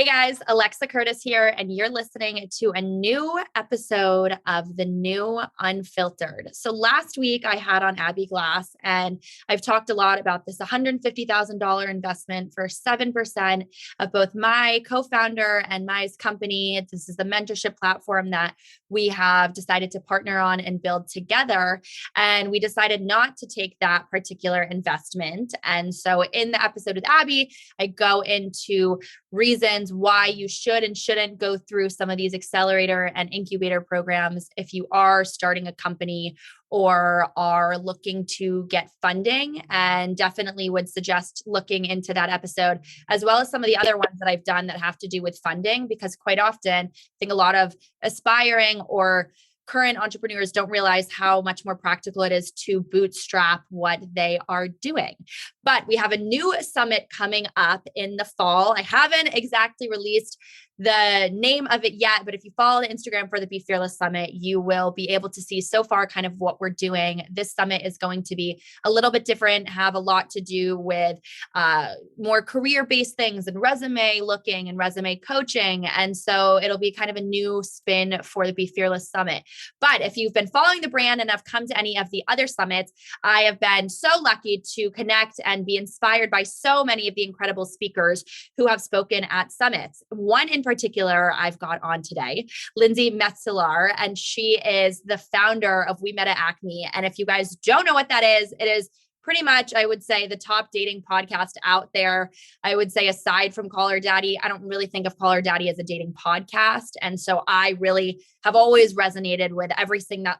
Hey guys, Alexa Curtis here, and you're listening to a new episode of The New Unfiltered. So last week I had on Abby Glass, and I've talked a lot about this $150,000 investment for 7% of both my co-founder and my company. This is the mentorship platform that we have decided to partner on and build together. And we decided not to take that particular investment. And so in the episode with Abby, I go into reasons why you should and shouldn't go through some of these accelerator and incubator programs if you are starting a company or are looking to get funding, and definitely would suggest looking into that episode, as well as some of the other ones that I've done that have to do with funding, because quite often I think a lot of aspiring or current entrepreneurs don't realize how much more practical it is to bootstrap what they are doing. But we have a new summit coming up in the fall. I haven't exactly released the name of it yet, but if you follow the Instagram for the Be Fearless Summit, you will be able to see so far kind of what we're doing. This summit is going to be a little bit different, have a lot to do with more career-based things and resume looking and resume coaching. And so it'll be kind of a new spin for the Be Fearless Summit. But if you've been following the brand and have come to any of the other summits, I have been so lucky to connect and be inspired by so many of the incredible speakers who have spoken at summits. One in particular I've got on today, Lindsey Metselaar, and she is the founder of We Met At Acme. And if you guys don't know what that is, it is pretty much, I would say, the top dating podcast out there. I would say, aside from Call Her Daddy, I don't really think of Call Her Daddy as a dating podcast. And so I really have always resonated with everything that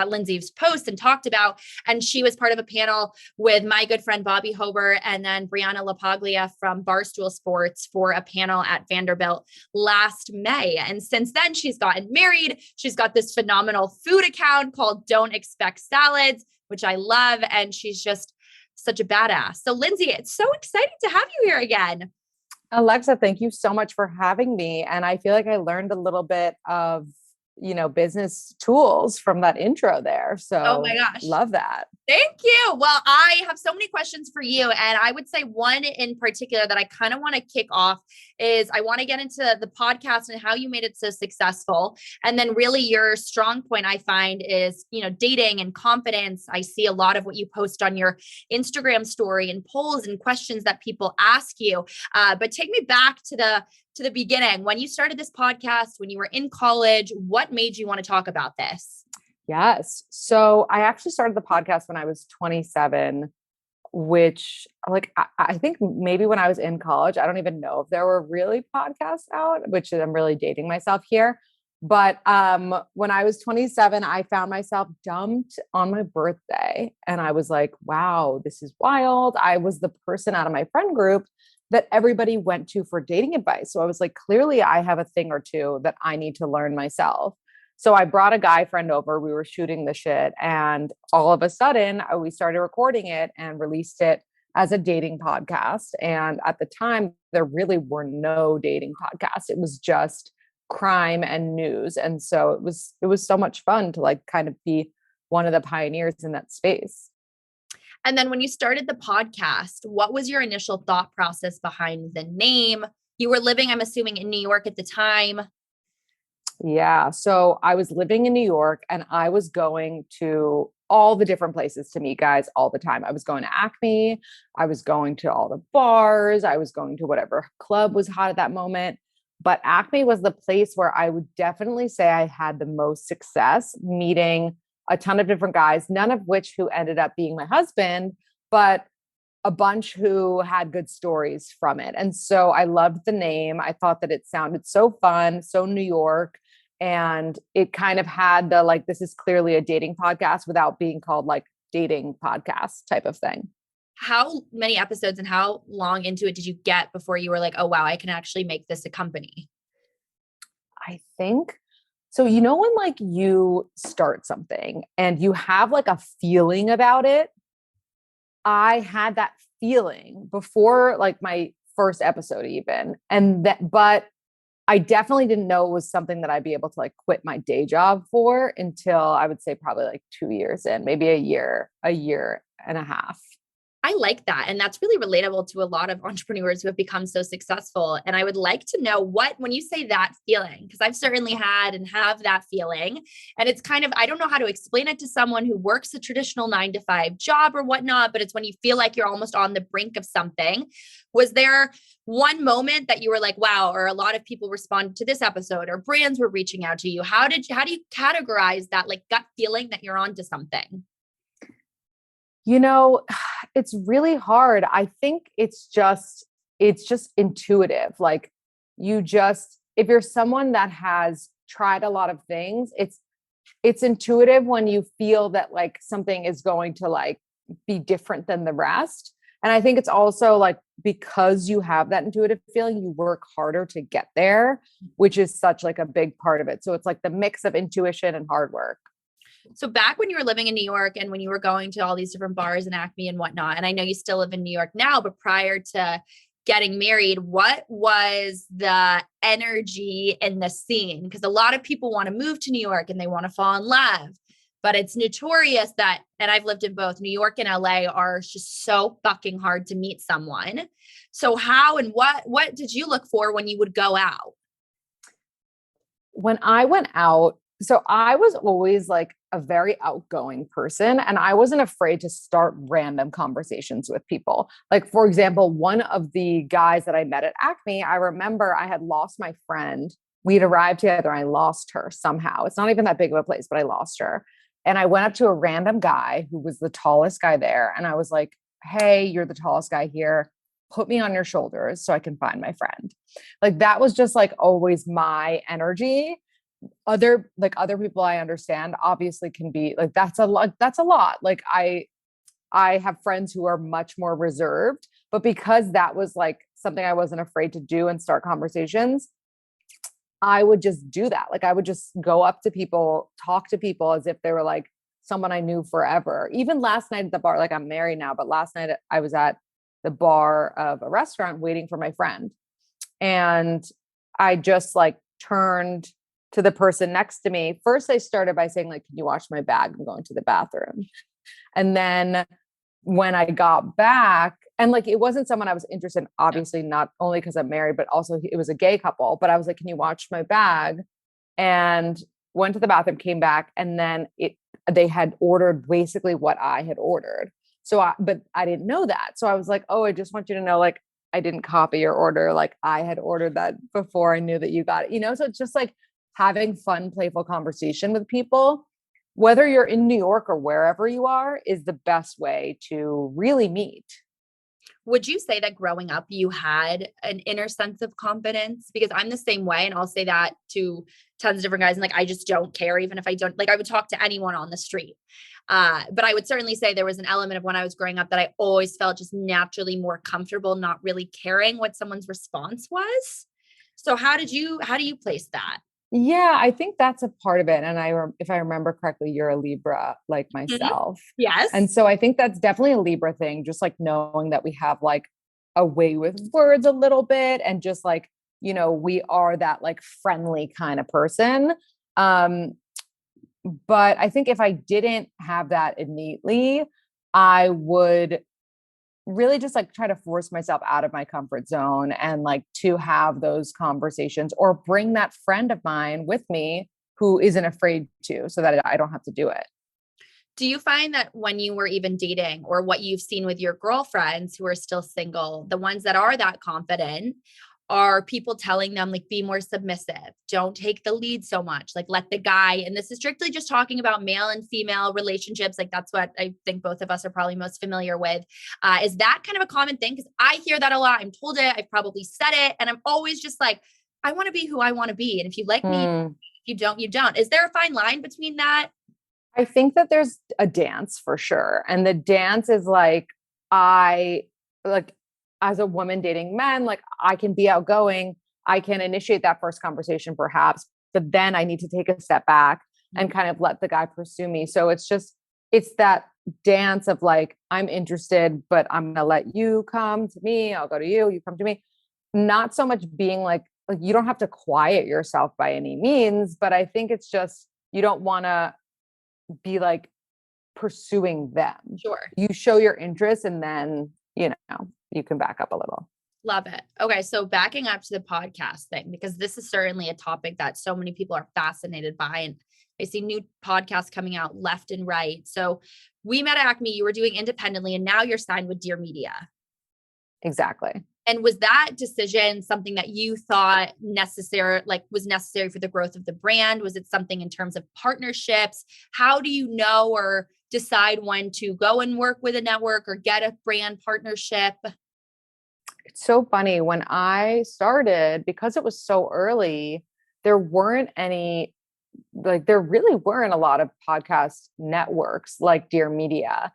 Lindsey's post and talked about. And she was part of a panel with my good friend, Bobby Hobert, and then Brianna LaPaglia from Barstool Sports for a panel at Vanderbilt last May. And since then, she's gotten married. She's got this phenomenal food account called Don't Expect Salads, which I love. And she's just such a badass. So Lindsey, it's so exciting to have you here again. Alexa, thank you so much for having me. And I feel like I learned a little bit of, business tools from that intro there. So oh my gosh, love that. Thank you. Well, I have so many questions for you. And I would say one in particular that I kind of want to kick off is I want to get into the podcast and how you made it so successful. And then really your strong point I find is, dating and confidence. I see a lot of what you post on your Instagram story and polls and questions that people ask you. But take me back to the beginning. When you started this podcast, when you were in college, what made you want to talk about this? Yes. So I actually started the podcast when I was 27, which I think maybe when I was in college, I don't even know if there were really podcasts out, which I'm really dating myself here. But when I was 27, I found myself dumped on my birthday. And I was like, wow, this is wild. I was the person out of my friend group that everybody went to for dating advice. So I was like, clearly I have a thing or two that I need to learn myself. So I brought a guy friend over, we were shooting the shit, and all of a sudden we started recording it and released it as a dating podcast. And at the time, there really were no dating podcasts. It was just crime and news. And so it was so much fun to kind of be one of the pioneers in that space. And then when you started the podcast, what was your initial thought process behind the name? You were living, I'm assuming, in New York at the time. Yeah. So I was living in New York and I was going to all the different places to meet guys all the time. I was going to Acme. I was going to all the bars. I was going to whatever club was hot at that moment. But Acme was the place where I would definitely say I had the most success meeting a ton of different guys, none of which who ended up being my husband, but a bunch who had good stories from it. And so I loved the name. I thought that it sounded so fun, so New York. And it kind of had the, this is clearly a dating podcast without being called dating podcast type of thing. How many episodes and how long into it did you get before you were like, oh, wow, I can actually make this a company? I think so. When you start something and you have a feeling about it, I had that feeling before my first episode even. But I definitely didn't know it was something that I'd be able to quit my day job for until I would say probably 2 years in, maybe a year and a half. I like that. And that's really relatable to a lot of entrepreneurs who have become so successful. And I would like to know when you say that feeling, because I've certainly had and have that feeling. And it's kind of, I don't know how to explain it to someone who works a traditional 9 to 5 job or whatnot, but it's when you feel like you're almost on the brink of something. Was there one moment that you were like, wow, or a lot of people responded to this episode or brands were reaching out to you? How do you categorize that like gut feeling that you're onto something? You know, it's really hard. I think it's just intuitive. Like if you're someone that has tried a lot of things, it's intuitive when you feel that like something is going to like be different than the rest. And I think it's also like because you have that intuitive feeling, you work harder to get there, which is such like a big part of it. So it's like the mix of intuition and hard work. So back when you were living in New York and when you were going to all these different bars and Acme and whatnot, and I know you still live in New York now, but prior to getting married, what was the energy in the scene? Because a lot of people want to move to New York and they want to fall in love, but it's notorious that, and I've lived in both New York and LA, are just so fucking hard to meet someone. So how and what did you look for when you would go out? When I went out, so I was always like a very outgoing person and I wasn't afraid to start random conversations with people. Like, for example, one of the guys that I met at Acme, I remember I had lost my friend. We'd arrived together and I lost her somehow. It's not even that big of a place, but I lost her. And I went up to a random guy who was the tallest guy there. And I was like, hey, you're the tallest guy here. Put me on your shoulders so I can find my friend. Like that was just like always my energy. Other people I understand obviously can be like that's a lot. Like I have friends who are much more reserved, but because that was like something I wasn't afraid to do and start conversations, I would just do that. Like I would just go up to people, talk to people as if they were like someone I knew forever. Even last night at the bar, like I'm married now, but last night I was at the bar of a restaurant waiting for my friend. And I just like turned to the person next to me. First, I started by saying, like, can you watch my bag? I'm going to the bathroom. And then when I got back, and like it wasn't someone I was interested in, obviously, not only because I'm married, but also it was a gay couple. But I was like, can you watch my bag? And went to the bathroom, came back, and then they had ordered basically what I had ordered. But I didn't know that. So I was like, oh, I just want you to know, like, I didn't copy your order. Like I had ordered that before I knew that you got it, So it's just like having fun, playful conversation with people, whether you're in New York or wherever you are, is the best way to really meet. Would you say that growing up, you had an inner sense of confidence? Because I'm the same way. And I'll say that to tons of different guys. And like, I just don't care. Even if I don't, like, I would talk to anyone on the street. But I would certainly say there was an element of when I was growing up that I always felt just naturally more comfortable, not really caring what someone's response was. So how do you place that? Yeah, I think that's a part of it. And if I remember correctly, you're a Libra like Mhm. myself. And Yes. so I think that's definitely a Libra thing, just like knowing that we have like a way with words a little bit and just like, we are that like friendly kind of person. Um, but I think if I didn't have that innately, I would really just like try to force myself out of my comfort zone and like to have those conversations or bring that friend of mine with me who isn't afraid to, so that I don't have to do it. Do you find that when you were even dating or what you've seen with your girlfriends who are still single, the ones that are that confident, are people telling them like be more submissive, don't take the lead so much, like let the guy, and this is strictly just talking about male and female relationships, like that's what I think both of us are probably most familiar with. Is that kind of a common thing? Because I hear that a lot. I'm told it, I've probably said it, and I'm always just like, I want to be who I want to be. And if you like me, if Hmm. you don't, you don't. Is there a fine line between that? I think that there's a dance for sure. And the dance is like, I like as a woman dating men, like I can be outgoing. I can initiate that first conversation perhaps, but then I need to take a step back and kind of let the guy pursue me. So it's that dance of like, I'm interested, but I'm going to let you come to me. I'll go to you. You come to me. Not so much being like you don't have to quiet yourself by any means, but I think it's just, you don't want to be like pursuing them. Sure. You show your interest and then, you can back up a little. Love it. Okay. So backing up to the podcast thing, because this is certainly a topic that so many people are fascinated by. And I see new podcasts coming out left and right. So we met at Acme, you were doing independently, and now you're signed with Dear Media. Exactly. And was that decision something that you thought was necessary for the growth of the brand? Was it something in terms of partnerships? How do you know or decide when to go and work with a network or get a brand partnership? It's so funny. When I started, because it was so early, there weren't any, there really weren't a lot of podcast networks like Dear Media.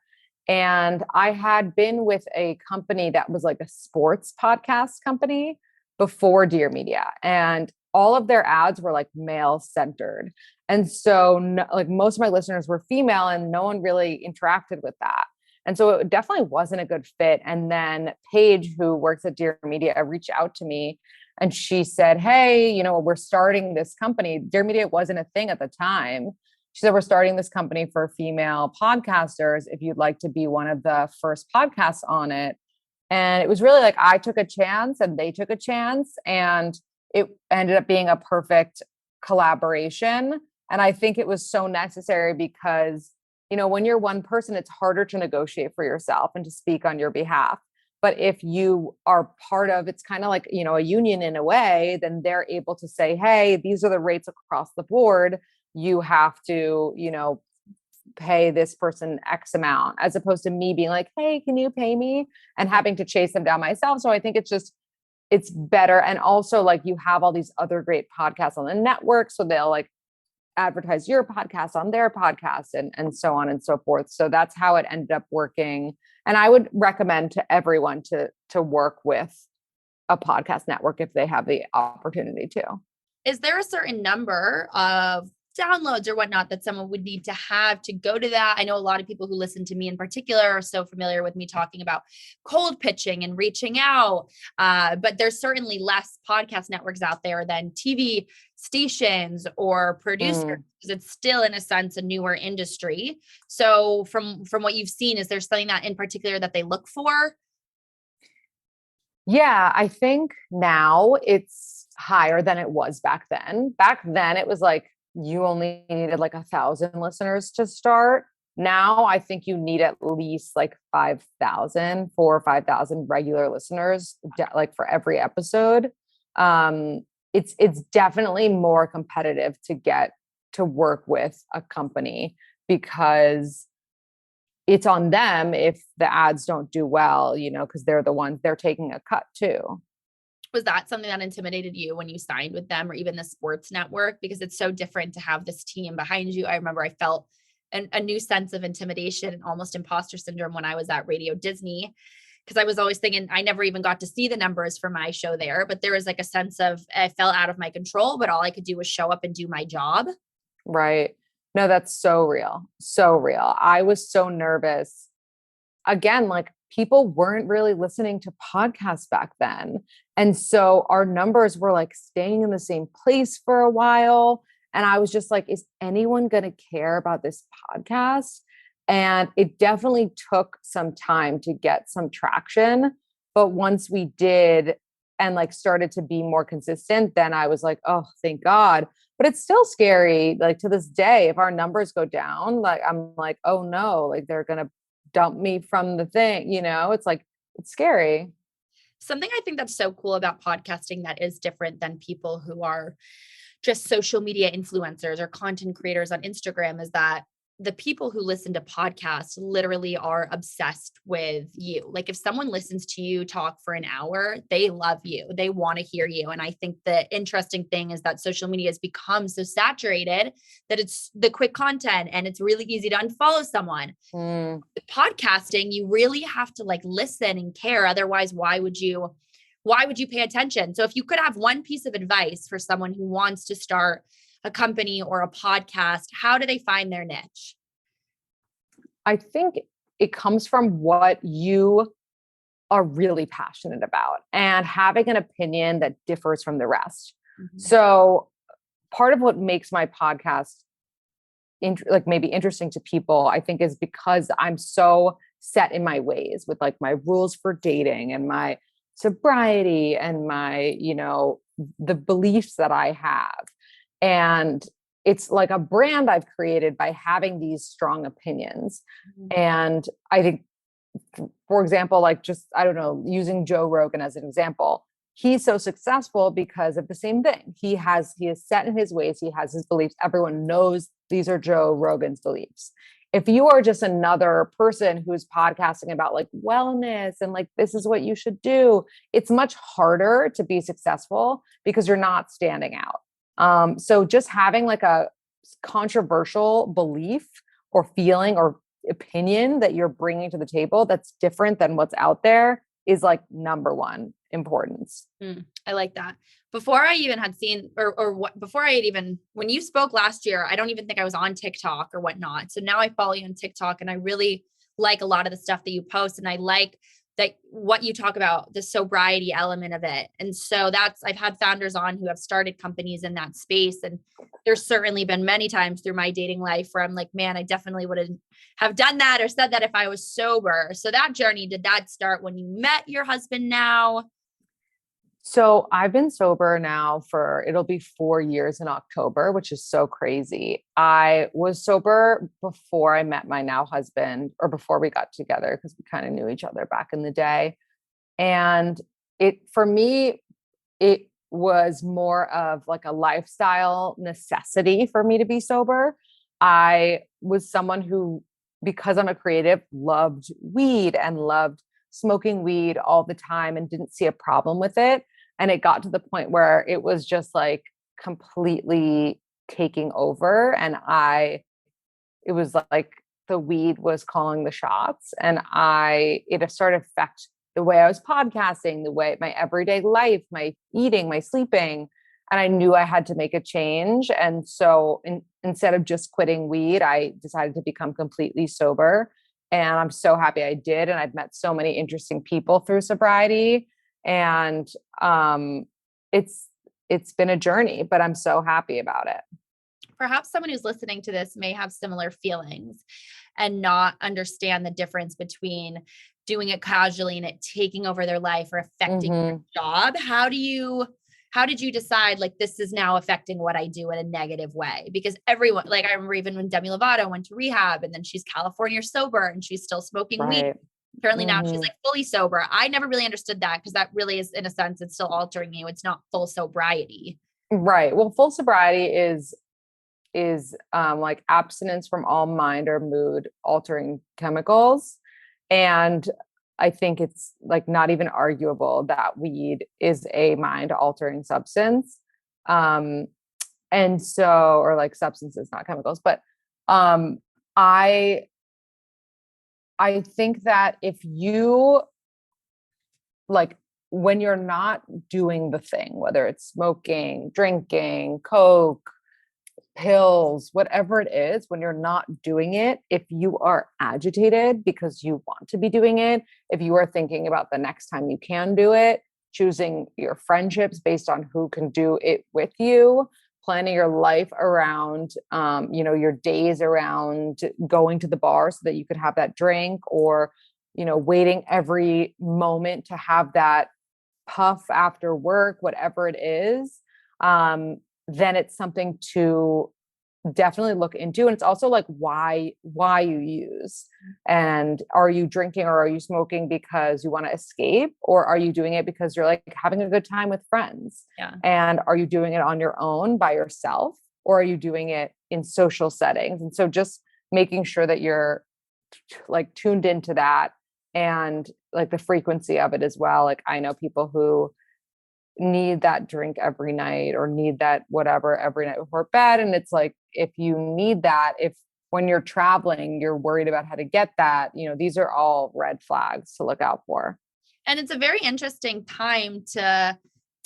And I had been with a company that was like a sports podcast company before Dear Media. And all of their ads were like male centered. And so like most of my listeners were female and no one really interacted with that. And so it definitely wasn't a good fit. And then Paige, who works at Dear Media, reached out to me and she said, hey, we're starting this company. Dear Media wasn't a thing at the time. She said, we're starting this company for female podcasters. If you'd like to be one of the first podcasts on it. And it was really like, I took a chance and they took a chance and it ended up being a perfect collaboration. And I think it was so necessary because when you're one person, it's harder to negotiate for yourself and to speak on your behalf. But if you are part of, it's kind of like, a union in a way, then they're able to say, hey, these are the rates across the board. You have to, pay this person X amount, as opposed to me being like, hey, can you pay me? And having to chase them down myself. So I think it's better. And also like you have all these other great podcasts on the network. So they'll like advertise your podcast on their podcast and so on and so forth. So that's how it ended up working. And I would recommend to everyone to work with a podcast network if they have the opportunity to. Is there a certain number of downloads or whatnot that someone would need to have to go to that? I know a lot of people who listen to me in particular are so familiar with me talking about cold pitching and reaching out. But there's certainly less podcast networks out there than TV stations or producers, because it's still in a sense a newer industry. So from what you've seen, is there something that in particular that they look for? Yeah, I think now it's higher than it was back then. Back then it was like, you only needed like 1,000 listeners to start. Now I think you need at least like 5,000, 4,000 or 5,000 regular listeners, like for every episode. It's definitely more competitive to get to work with a company because it's on them if the ads don't do well, because they're the ones they're taking a cut too. Was that something that intimidated you when you signed with them or even the sports network? Because it's so different to have this team behind you. I remember I felt a new sense of intimidation and almost imposter syndrome when I was at Radio Disney, because I was always thinking I never even got to see the numbers for my show there. But there was like a sense of I felt out of my control, but all I could do was show up and do my job. Right. No, that's so real. So real. I was so nervous. Again, like people weren't really listening to podcasts back then. And so our numbers were like staying in the same place for a while. And I was just like, is anyone going to care about this podcast? And it definitely took some time to get some traction. But once we did and like started to be more consistent, then I was like, oh, thank God. But it's still scary. Like to this day, if our numbers go down, like I'm like, oh no, like they're going to dump me from the thing, it's like, it's scary. Something I think that's so cool about podcasting that is different than people who are just social media influencers or content creators on Instagram is that the people who listen to podcasts literally are obsessed with you. Like if someone listens to you talk for an hour, they love you. They want to hear you. And I think the interesting thing is that social media has become so saturated that it's the quick content and it's really easy to unfollow someone. With podcasting, you really have to like listen and care. Otherwise, why would you pay attention? So if you could have one piece of advice for someone who wants to start a company or a podcast, how do they find their niche? I think it comes from what you are really passionate about and having an opinion that differs from the rest. Mm-hmm. So part of what makes my podcast like maybe interesting to people, I think is because I'm so set in my ways with like my rules for dating and my sobriety and my, the beliefs that I have. And it's like a brand I've created by having these strong opinions. And I think, for example, like just, I don't know, using Joe Rogan as an example, he's so successful because of the same thing. He is set in his ways. He has his beliefs. Everyone knows these are Joe Rogan's beliefs. If you are just another person who's podcasting about like wellness and like, this is what you should do, it's much harder to be successful because you're not standing out. So just having like a controversial belief or feeling or opinion that you're bringing to the table that's different than what's out there is like number one importance. I like that. Before I even had seen before I had even, when you spoke last year, I don't even think I was on TikTok or whatnot. So now I follow you on TikTok and I really like a lot of the stuff that you post. And I like that what you talk about, the sobriety element of it. And so I've had founders on who have started companies in that space. And there's certainly been many times through my dating life where I'm like, man, I definitely wouldn't have done that or said that if I was sober. So that journey, did that start when you met your husband now? So I've been sober now it'll be 4 years in October, which is so crazy. I was sober before I met my now husband, or before we got together, because we kind of knew each other back in the day. And for me, it was more of like a lifestyle necessity for me to be sober. I was someone who, because I'm a creative, loved weed and loved smoking weed all the time and didn't see a problem with it. And it got to the point where it was just like completely taking over. And it was like the weed was calling the shots. And it started to affect the way I was podcasting, the way my everyday life, my eating, my sleeping. And I knew I had to make a change. And so instead of just quitting weed, I decided to become completely sober. And I'm so happy I did. And I've met so many interesting people through sobriety. And it's been a journey, but I'm so happy about it. Perhaps someone who's listening to this may have similar feelings and not understand the difference between doing it casually and it taking over their life or affecting their job. How did you decide like this is now affecting what I do in a negative way? Because everyone, like I remember even when Demi Lovato went to rehab and then she's California sober and she's still smoking weed. Apparently now she's like fully sober. I never really understood that because that really is, in a sense, it's still altering you. It's not full sobriety. Right. Well, full sobriety is like abstinence from all mind or mood altering chemicals. And I think it's like not even arguable that weed is a mind altering substance. And so, or like substances, not chemicals, but I think that if you like, when you're not doing the thing, whether it's smoking, drinking, coke, pills, whatever it is, when you're not doing it, if you are agitated because you want to be doing it, if you are thinking about the next time you can do it, choosing your friendships based on who can do it with you, planning your life around, your days around going to the bar so that you could have that drink, or, waiting every moment to have that puff after work, whatever it is, then it's something to definitely look into. And it's also like why you use, and are you drinking or are you smoking because you want to escape, or are you doing it because you're like having a good time with friends? Yeah. And are you doing it on your own by yourself, or are you doing it in social settings? And so just making sure that you're like tuned into that and like the frequency of it as well. Like I know people who need that drink every night or need that whatever every night before bed. And it's like, if you need that, if when you're traveling, you're worried about how to get that, these are all red flags to look out for. And it's a very interesting time to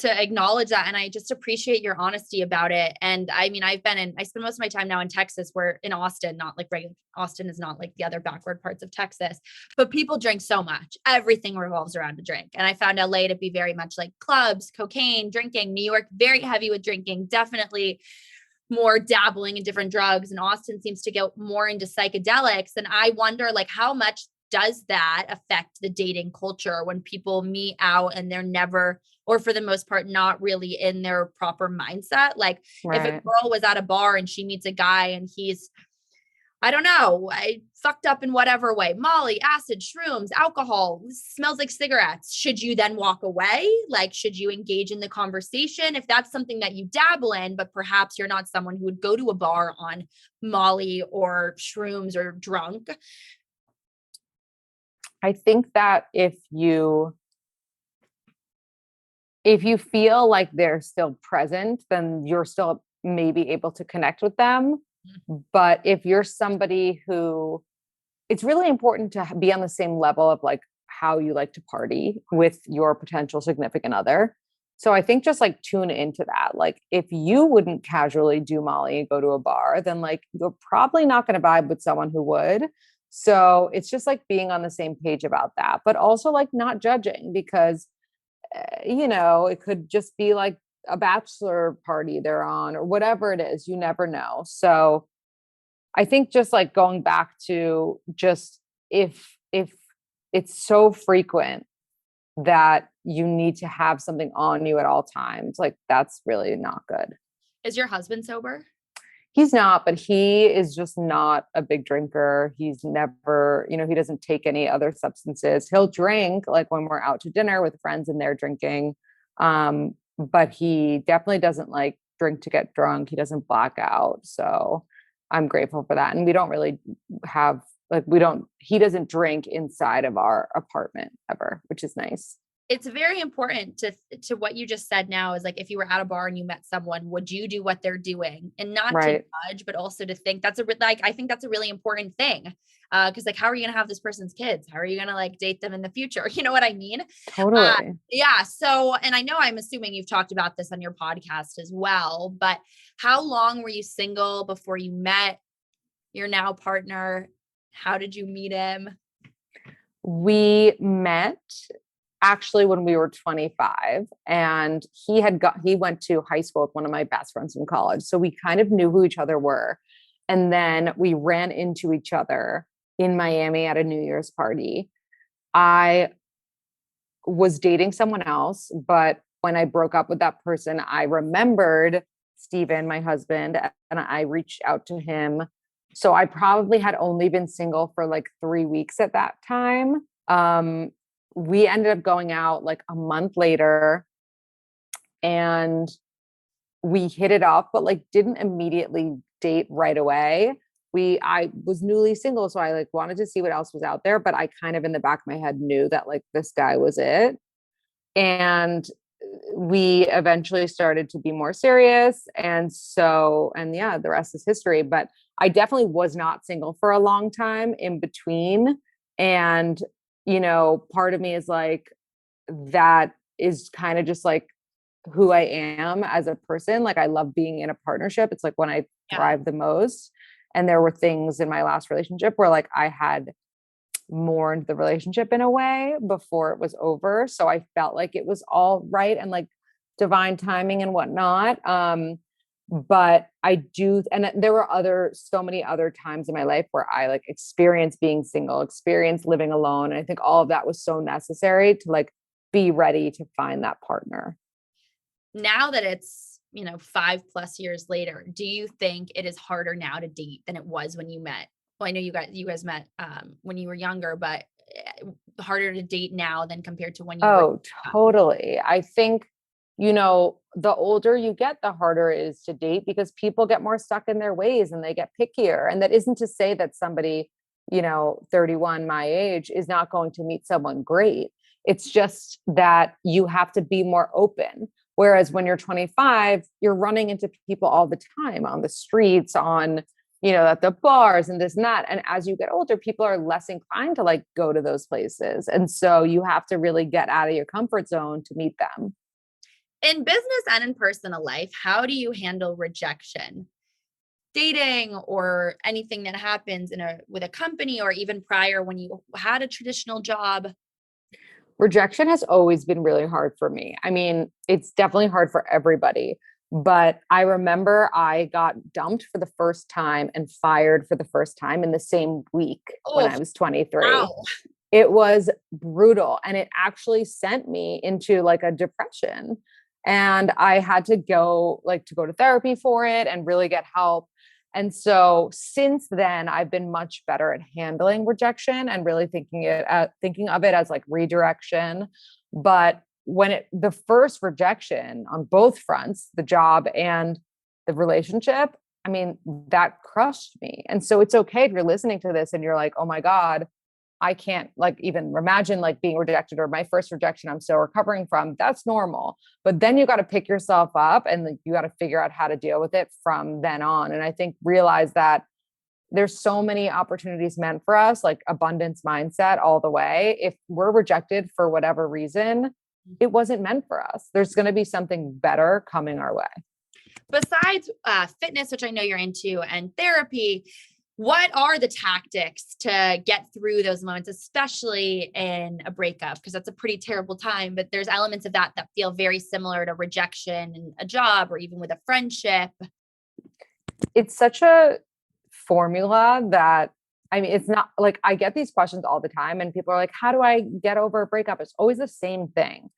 acknowledge that. And I just appreciate your honesty about it. And I mean, I spend most of my time now in Texas. We're in Austin, not like regular Austin is not like the other backward parts of Texas, but people drink so much. Everything revolves around a drink. And I found LA to be very much like clubs, cocaine, drinking. New York, very heavy with drinking. Definitely more dabbling in different drugs, and Austin seems to go more into psychedelics. And I wonder, like, how much does that affect the dating culture when people meet out and they're never, or for the most part, not really in their proper mindset? Like if a Right. girl was at a bar and she meets a guy and he's, I don't know, I fucked up in whatever way, Molly, acid, shrooms, alcohol, smells like cigarettes. Should you then walk away? Like, should you engage in the conversation? If that's something that you dabble in, but perhaps you're not someone who would go to a bar on Molly or shrooms or drunk. I think that if you feel like they're still present, then you're still maybe able to connect with them. But if you're somebody who, it's really important to be on the same level of like how you like to party with your potential significant other. So I think just like tune into that. Like if you wouldn't casually do Molly and go to a bar, then like you're probably not going to vibe with someone who would. So it's just like being on the same page about that, but also like not judging because, it could just be like a bachelor party they're on or whatever it is, you never know. So I think just like going back to just if it's so frequent that you need to have something on you at all times, like that's really not good. Is your husband sober? He's not, but he is just not a big drinker. He's never, he doesn't take any other substances. He'll drink like when we're out to dinner with friends and they're drinking. But he definitely doesn't like drink to get drunk. He doesn't black out. So I'm grateful for that. And we don't really have he doesn't drink inside of our apartment ever, which is nice. It's very important to what you just said now is like, if you were at a bar and you met someone, would you do what they're doing? And not Right. to judge, but also to think I think that's a really important thing. Cause like, how are you going to have this person's kids? How are you going to like date them in the future? You know what I mean? Totally. Yeah. So, and I know, I'm assuming you've talked about this on your podcast as well, but how long were you single before you met your now partner? How did you meet him? We met actually when we were 25, and he went to high school with one of my best friends from college. So we kind of knew who each other were. And then we ran into each other in Miami at a New Year's party. I was dating someone else, but when I broke up with that person, I remembered Steven, my husband, and I reached out to him. So I probably had only been single for like 3 weeks at that time. We ended up going out like a month later and we hit it off, but like didn't immediately date right away. I was newly single, so I like wanted to see what else was out there, but I kind of in the back of my head knew that like this guy was it. And we eventually started to be more serious. And yeah, the rest is history. But I definitely was not single for a long time in between. And, part of me is like, that is kind of just like who I am as a person. Like I love being in a partnership. It's like when I thrive the most. And there were things in my last relationship where like I had mourned the relationship in a way before it was over. So I felt like it was all right and like divine timing and whatnot. But I do, and there were so many other times in my life where I like experienced being single, experienced living alone. And I think all of that was so necessary to like be ready to find that partner. Now that it's, 5+ years later, do you think it is harder now to date than it was when you met? Well, I know you guys met when you were younger, but harder to date now than compared to when you were. Oh, totally. I think, the older you get, the harder it is to date because people get more stuck in their ways and they get pickier. And that isn't to say that somebody, 31, my age, is not going to meet someone great. It's just that you have to be more open. Whereas when you're 25, you're running into people all the time on the streets, at the bars and this and that. And as you get older, people are less inclined to like go to those places. And so you have to really get out of your comfort zone to meet them. In business and in personal life, how do you handle rejection? Dating or anything that happens with a company or even prior when you had a traditional job? Rejection has always been really hard for me. I mean, it's definitely hard for everybody, But I remember I got dumped for the first time and fired for the first time in the same week when Oh, I was 23. wow. It was brutal. And it actually sent me into like a depression. And I had to go to therapy for it and really get help. And so since then, I've been much better at handling rejection and really thinking of it as like redirection. But the first rejection on both fronts, the job and the relationship, I mean, that crushed me. And so it's okay if you're listening to this and you're like, oh my God, I can't like even imagine like being rejected, or my first rejection I'm still recovering from. That's normal. But then you got to pick yourself up and like, you got to figure out how to deal with it from then on. And I think realize that there's so many opportunities meant for us, like abundance mindset all the way. If we're rejected for whatever reason, it wasn't meant for us. There's going to be something better coming our way. Besides fitness, which I know you're into, and therapy, what are the tactics to get through those moments, especially in a breakup? Because that's a pretty terrible time, but there's elements of that that feel very similar to rejection in a job or even with a friendship. It's such a formula that, I mean, it's not like I get these questions all the time and people are like, how do I get over a breakup? It's always the same thing.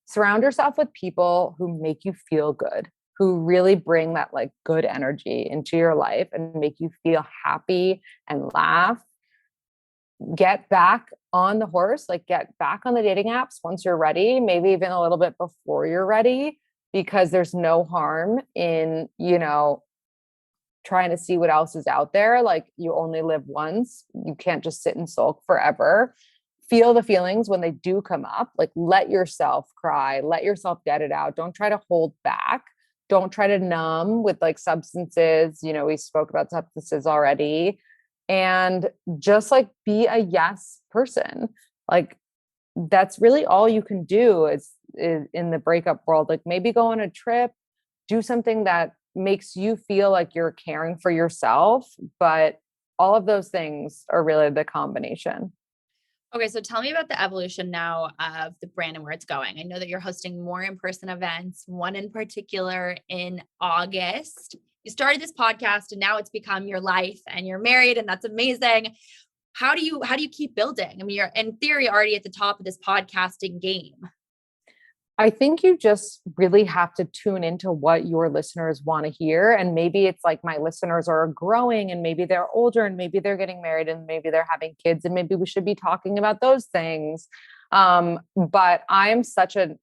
Surround yourself with people who make you feel good, who really bring that like good energy into your life and make you feel happy and laugh. Get back on the horse, like get back on the dating apps once you're ready, maybe even a little bit before you're ready, because there's no harm in, trying to see what else is out there. Like you only live once. You can't just sit and sulk forever. Feel the feelings when they do come up. Like let yourself cry, let yourself get it out. Don't try to hold back. Don't try to numb with like substances. We spoke about substances already. And just like be a yes person. Like that's really all you can do is in the breakup world. Like maybe go on a trip, do something that makes you feel like you're caring for yourself. But all of those things are really the combination. Okay, so tell me about the evolution now of the brand and where it's going. I know that you're hosting more in-person events, one in particular in August. You started this podcast and now it's become your life and you're married, and that's amazing. How do you keep building? I mean, you're in theory already at the top of this podcasting game. I think you just really have to tune into what your listeners want to hear. And maybe it's like my listeners are growing and maybe they're older and maybe they're getting married and maybe they're having kids and maybe we should be talking about those things. But I'm such a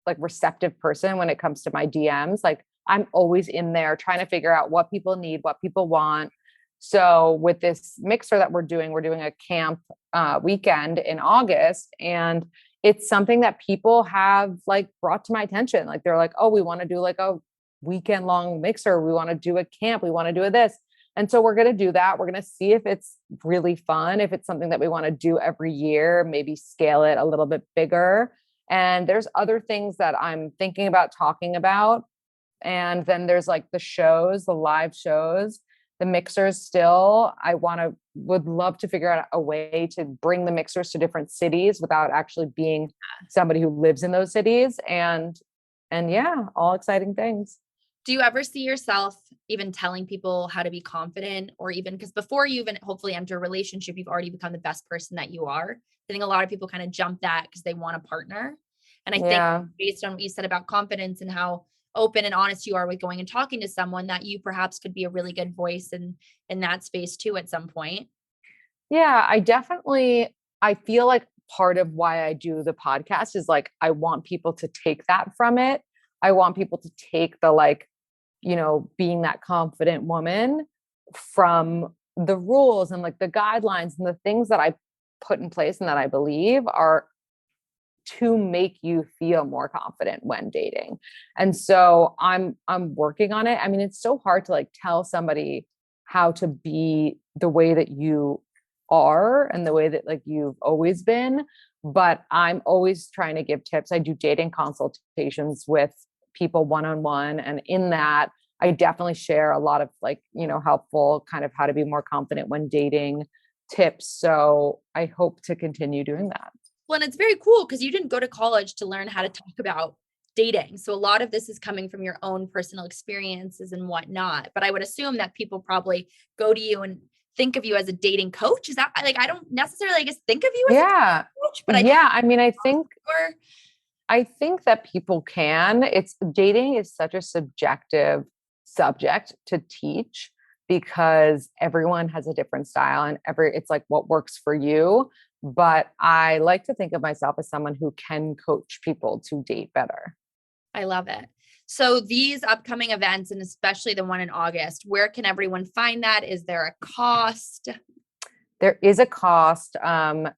like receptive person when it comes to my DMs. Like I'm always in there trying to figure out what people need, what people want. So with this mixer that we're doing a camp weekend in August, and it's something that people have like brought to my attention. Like they're like, oh, we want to do like a weekend long mixer. We want to do a camp. We want to do this. And so we're going to do that. We're going to see if it's really fun, if it's something that we want to do every year, maybe scale it a little bit bigger. And there's other things that I'm thinking about talking about. And then there's like the live shows, the mixers still. Would love to figure out a way to bring the mixers to different cities without actually being somebody who lives in those cities. And yeah, all exciting things. Do you ever see yourself even telling people how to be confident, or even because before you even hopefully enter a relationship, you've already become the best person that you are? I think a lot of people kind of jump that because they want a partner. And I think based on what you said about confidence and how open and honest you are with going and talking to someone, that you perhaps could be a really good voice in that space too at some point. Yeah, I feel like part of why I do the podcast is like, I want people to take that from it. I want people to take the like, being that confident woman from the rules and like the guidelines and the things that I put in place and that I believe are to make you feel more confident when dating. And so I'm working on it. I mean, it's so hard to like tell somebody how to be the way that you are and the way that like you've always been, but I'm always trying to give tips. I do dating consultations with people one-on-one, and in that I definitely share a lot of like, helpful kind of how to be more confident when dating tips. So I hope to continue doing that. Well, and it's very cool because you didn't go to college to learn how to talk about dating. So a lot of this is coming from your own personal experiences and whatnot. But I would assume that people probably go to you and think of you as a dating coach. Is that like, I don't necessarily, I guess, think of you as a dating coach, but I mean, or I think that people can. It's dating is such a subjective subject to teach because everyone has a different style and it's like what works for you. But I like to think of myself as someone who can coach people to date better. I love it. So these upcoming events, and especially the one in August, where can everyone find that? Is there a cost? There is a cost.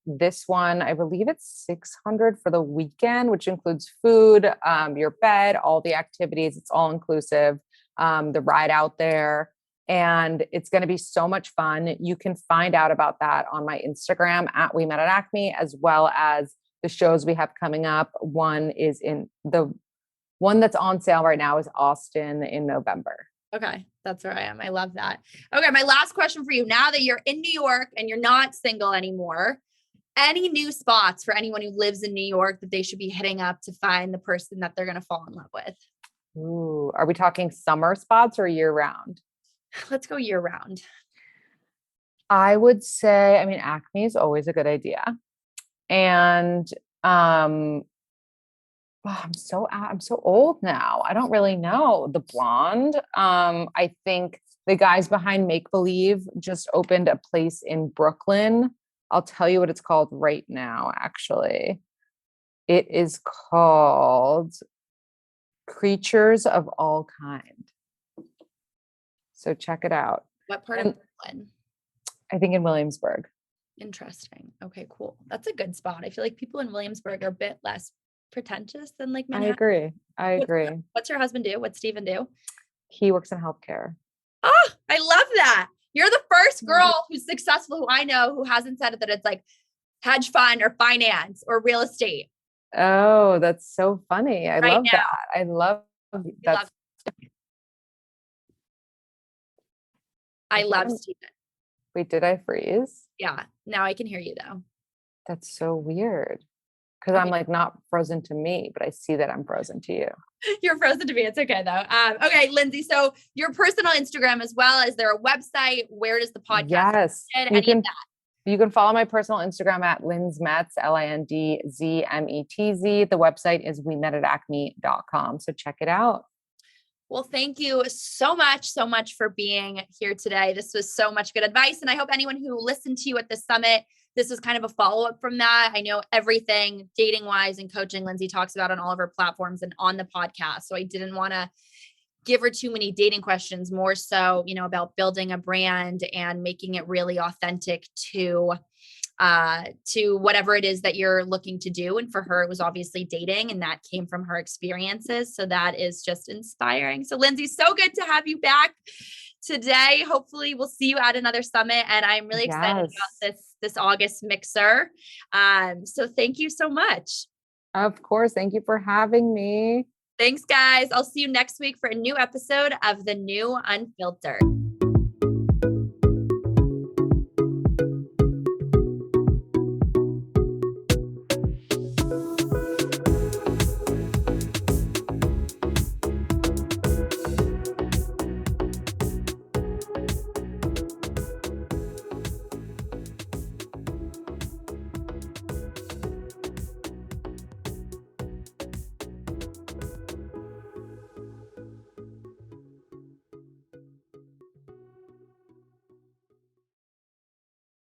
This one, I believe it's $600 for the weekend, which includes food, your bed, all the activities. It's all inclusive. The ride out there, and it's going to be so much fun. You can find out about that on my Instagram at We Met at Acme, as well as the shows we have coming up. One that's on sale right now is Austin in November. Okay. That's where I am. I love that. Okay. My last question for you. Now that you're in New York and you're not single anymore, any new spots for anyone who lives in New York that they should be hitting up to find the person that they're going to fall in love with? Ooh, are we talking summer spots or year round? Let's go year round. I would say, I mean, Acme is always a good idea. And, I'm so old now. I don't really know. The Blonde. I think the guys behind Make Believe just opened a place in Brooklyn. I'll tell you what it's called right now, actually. It is called Creatures of All Kind. So check it out. What part of Brooklyn? I think in Williamsburg. Interesting. Okay, cool. That's a good spot. I feel like people in Williamsburg are a bit less pretentious than like Manhattan. I agree. What's your husband do? What's Steven do? He works in healthcare. Oh, I love that. You're the first girl who's successful who I know who hasn't said that it's like hedge fund or finance or real estate. Oh, that's so funny. I love that. I love that. I love Steven. Wait, did I freeze? Yeah. Now I can hear you though. That's so weird. Because I'm like not frozen to me, but I see that I'm frozen to you. You're frozen to me. It's okay though. Okay, Lindsey. So your personal Instagram as well. Is there a website? Where does the podcast? Yes, you can follow my personal Instagram at Lindsey Mets, LINDZMETZ. The website is wemetatacme.com. So check it out. Well, thank you so much for being here today. This was so much good advice. And I hope anyone who listened to you at the summit, this was kind of a follow-up from that. I know everything dating wise and coaching Lindsey talks about on all of her platforms and on the podcast. So I didn't want to give her too many dating questions, more so, about building a brand and making it really authentic to whatever it is that you're looking to do. And for her, it was obviously dating, and that came from her experiences. So that is just inspiring. So Lindsey, so good to have you back today. Hopefully we'll see you at another summit, and I'm really excited about this August mixer. So thank you so much. Of course. Thank you for having me. Thanks, guys. I'll see you next week for a new episode of The New Unfiltered.